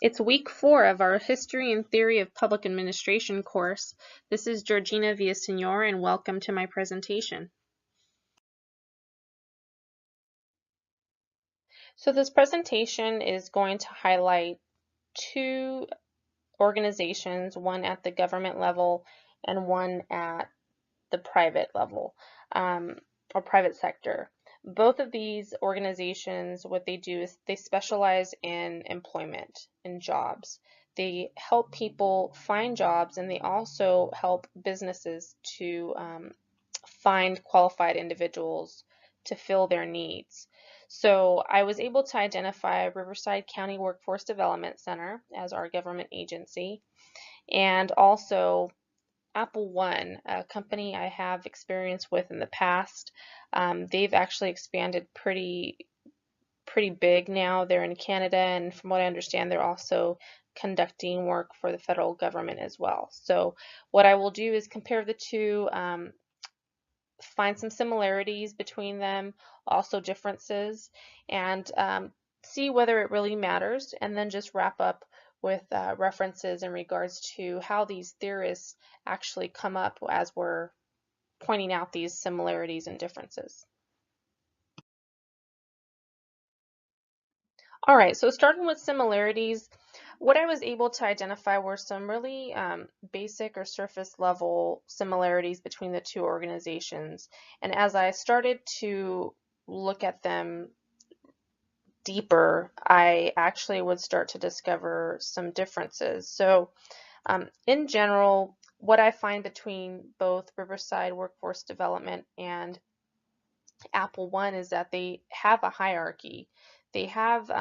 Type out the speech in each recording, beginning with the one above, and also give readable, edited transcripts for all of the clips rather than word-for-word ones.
It's week 4 of our History and Theory of Public Administration course. This is Georgina Villasenor, and welcome to my presentation. So this presentation is going to highlight two organizations, one at the government level and one at the private level, or private sector. Both of these organizations, what they do is they specialize in employment and jobs. They help people find jobs, and they also help businesses to find qualified individuals to fill their needs. So I was able to identify Riverside County Workforce Development Center as our government agency, and also Apple One, a company I have experience with in the past. They've actually expanded pretty big now. They're in Canada, and from what I understand, they're also conducting work for the federal government as well. So what I will do is compare the two, find some similarities between them, also differences, and see whether it really matters, and then just wrap up with references in regards to how these theorists actually come up as we're pointing out these similarities and differences. All right, so starting with similarities, what I was able to identify were some really basic or surface level similarities between the two organizations. And as I started to look at them deeper, I actually would start to discover some differences. So in general, what I find between both Riverside Workforce Development and Apple One is that they have a hierarchy. They have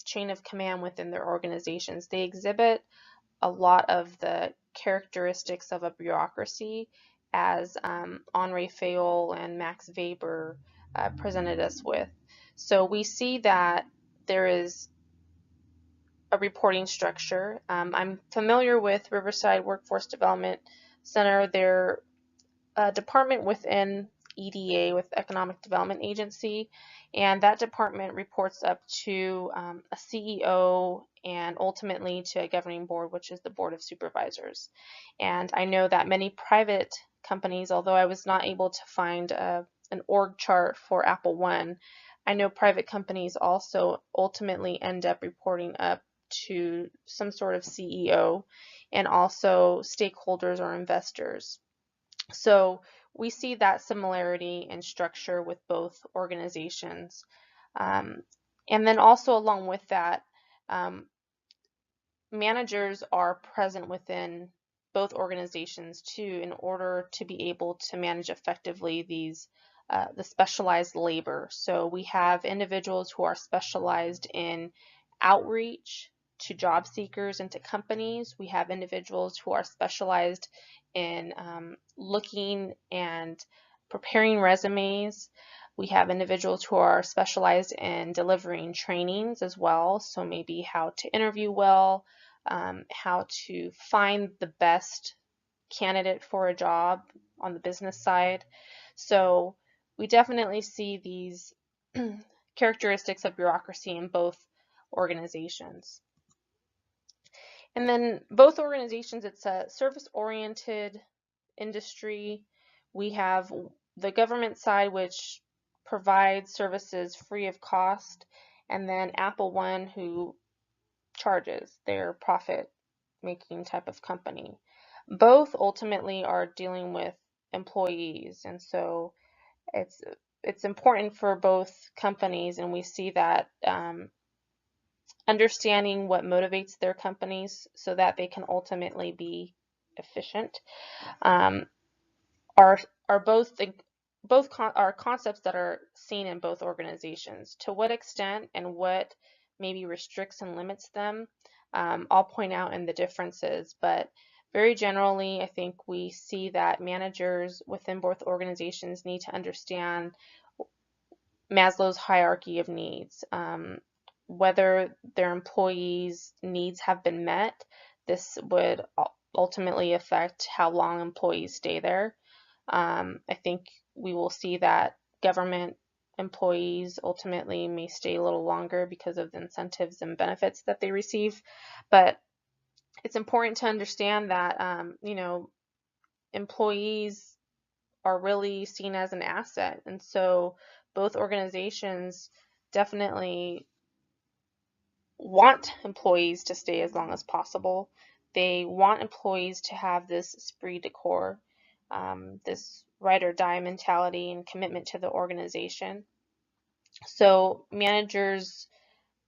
chain of command within their organizations. They exhibit a lot of the characteristics of a bureaucracy, as Henri Fayol and Max Weber presented us with. So we see that there is a reporting structure. I'm familiar with Riverside Workforce Development Center. They're a department within EDA, with Economic Development Agency, and that department reports up to a CEO and ultimately to a governing board, which is the Board of Supervisors. And I know that many private companies, although I was not able to find an org chart for Apple One, I know private companies also ultimately end up reporting up to some sort of CEO and also stakeholders or investors. So we see that similarity in structure with both organizations. And then also along with that, um, managers are present within both organizations too, in order to be able to manage effectively the specialized labor. So we have individuals who are specialized in outreach to job seekers and to companies. We have individuals who are specialized in looking and preparing resumes. We have individuals who are specialized in delivering trainings as well, so maybe how to interview well, how to find the best candidate for a job on the business side. So we definitely see these characteristics of bureaucracy in both organizations. And then both organizations, it's a service-oriented industry. We have the government side, which provides services free of cost, and then Apple One, who charges. Their profit-making type of company. Both ultimately are dealing with employees, and so it's important for both companies, and we see that understanding what motivates their companies so that they can ultimately be efficient um, are both are concepts that are seen in both organizations. To what extent and what maybe restricts and limits them, I'll point out in the differences, but very generally, I think we see that managers within both organizations need to understand Maslow's hierarchy of needs. Whether their employees' needs have been met, this would ultimately affect how long employees stay there. I think we will see that government employees ultimately may stay a little longer because of the incentives and benefits that they receive. But it's important to understand that, employees are really seen as an asset. And so both organizations definitely want employees to stay as long as possible. They want employees to have this esprit de corps, this ride or die mentality and commitment to the organization. So managers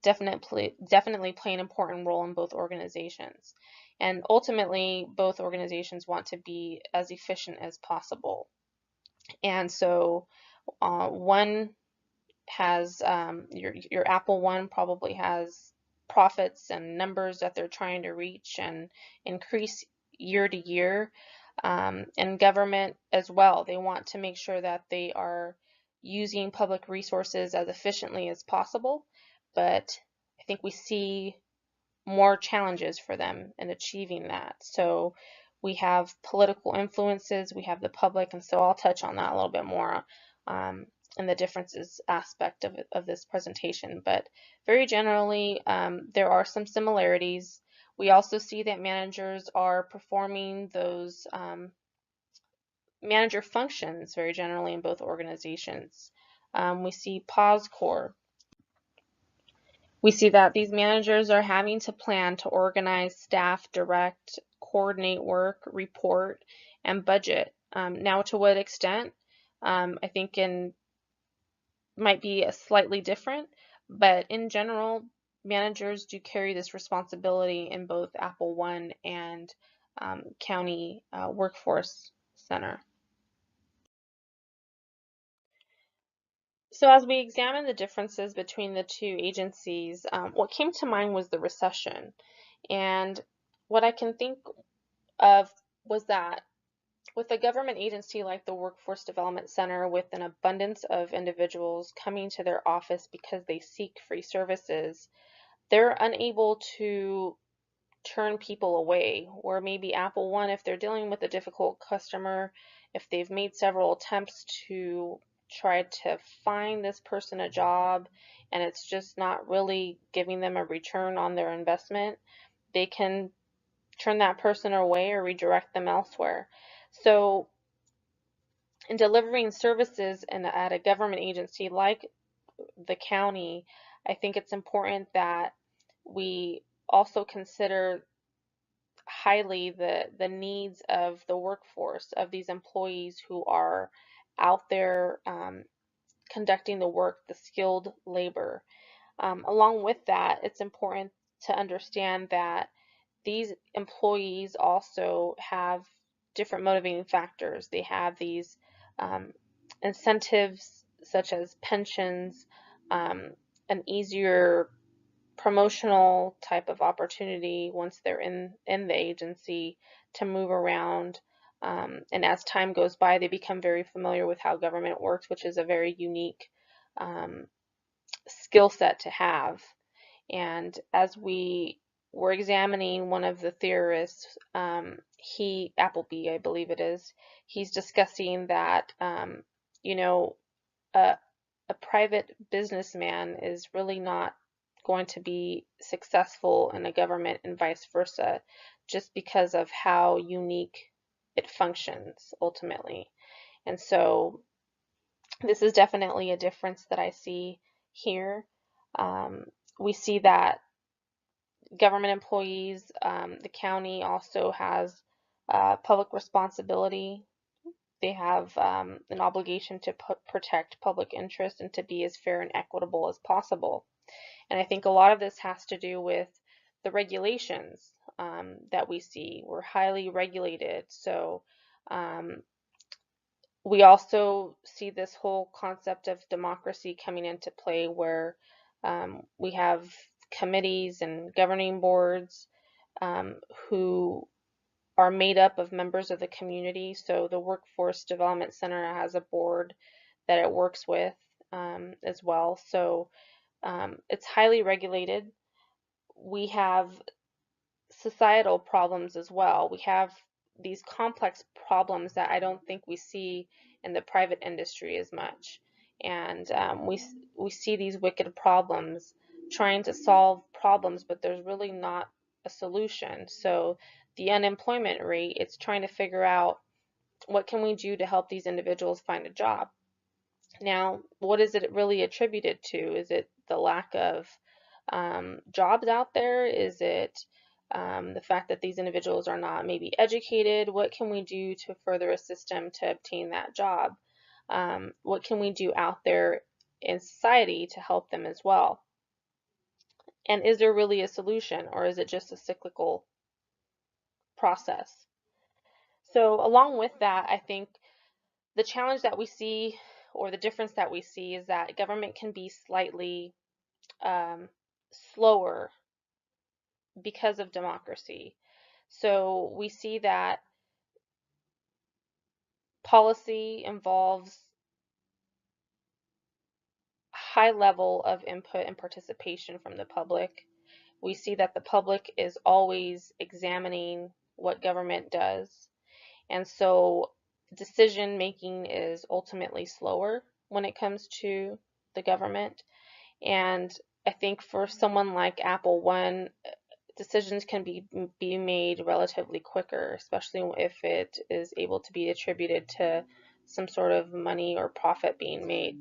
definitely play an important role in both organizations. And ultimately, both organizations want to be as efficient as possible. And so one has your Apple One probably has profits and numbers that they're trying to reach and increase year to year. And government as well. They want to make sure that they are using public resources as efficiently as possible. But I think we see more challenges for them in achieving that. So we have political influences, we have the public, and so I'll touch on that a little bit more in the differences aspect of this presentation. But very generally, there are some similarities. We also see that managers are performing those manager functions very generally in both organizations. We see pause core. We see that these managers are having to plan to organize, staff, direct, coordinate work, report, and budget. Now, to what extent? I think might be a slightly different, but in general, managers do carry this responsibility in both Apple One and County Workforce Center. So as we examine the differences between the two agencies, what came to mind was the recession. And what I can think of was that with a government agency like the Workforce Development Center, with an abundance of individuals coming to their office because they seek free services, they're unable to turn people away. Or maybe Apple One, if they're dealing with a difficult customer, if they've made several attempts to try to find this person a job and it's just not really giving them a return on their investment, they can turn that person away or redirect them elsewhere. So in delivering services at a government agency like the county, I think it's important that we also consider highly the needs of the workforce, of these employees who are out there conducting the work, the skilled labor. Along with that, it's important to understand that these employees also have different motivating factors. They have these um, incentives such as pensions, an easier promotional type of opportunity once they're in the agency to move around. And as time goes by, they become very familiar with how government works, which is a very unique um, skill set to have. And as we were examining one of the theorists, Appleby, I believe it is, he's discussing that, you know, a, a private businessman is really not going to be successful in a government and vice versa, just because of how unique it functions ultimately. And so this is definitely a difference that I see here. Um, we see that government employees, the county also has public responsibility. They have an obligation to protect public interest and to be as fair and equitable as possible. And I think a lot of this has to do with the regulations that we see. We're highly regulated. So um, we also see this whole concept of democracy coming into play where we have committees and governing boards who are made up of members of the community. So the Workforce Development Center has a board that it works with as well. So it's highly regulated. We have societal problems as well. We have these complex problems that I don't think we see in the private industry as much. and we see these wicked problems trying to solve problems, but there's really not a solution. So the unemployment rate, it's trying to figure out what can we do to help these individuals find a job. Now, what is it really attributed to? Is it the lack of jobs out there? Is it the fact that these individuals are not maybe educated? What can we do to further assist them to obtain that job? What can we do out there in society to help them as well? And is there really a solution, or is it just a cyclical process? So along with that, I think the challenge that we see, or the difference that we see, is that government can be slightly um, slower because of democracy. So we see that policy involves high level of input and participation from the public. We see that the public is always examining what government does. And so decision making is ultimately slower when it comes to the government. And I think for someone like Apple One, decisions can be made relatively quicker, especially if it is able to be attributed to some sort of money or profit being made.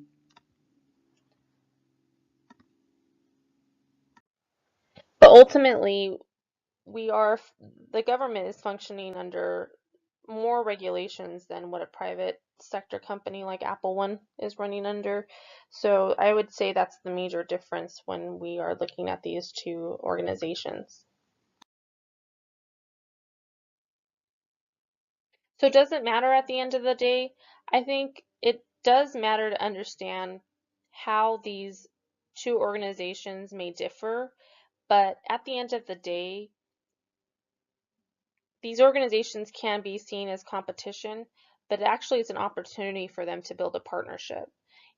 But ultimately, the government is functioning under more regulations than what a private sector company like Apple One is running under. So I would say that's the major difference when we are looking at these two organizations. So does it matter at the end of the day? I think it does matter to understand how these two organizations may differ, but at the end of the day, these organizations can be seen as competition, but actually it's an opportunity for them to build a partnership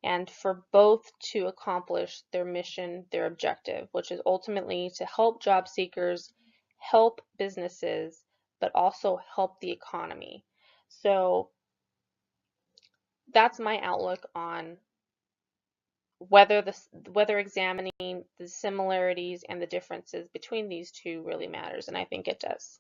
and for both to accomplish their mission, their objective, which is ultimately to help job seekers, help businesses, but also help the economy. So that's my outlook on whether examining the similarities and the differences between these two really matters, and I think it does.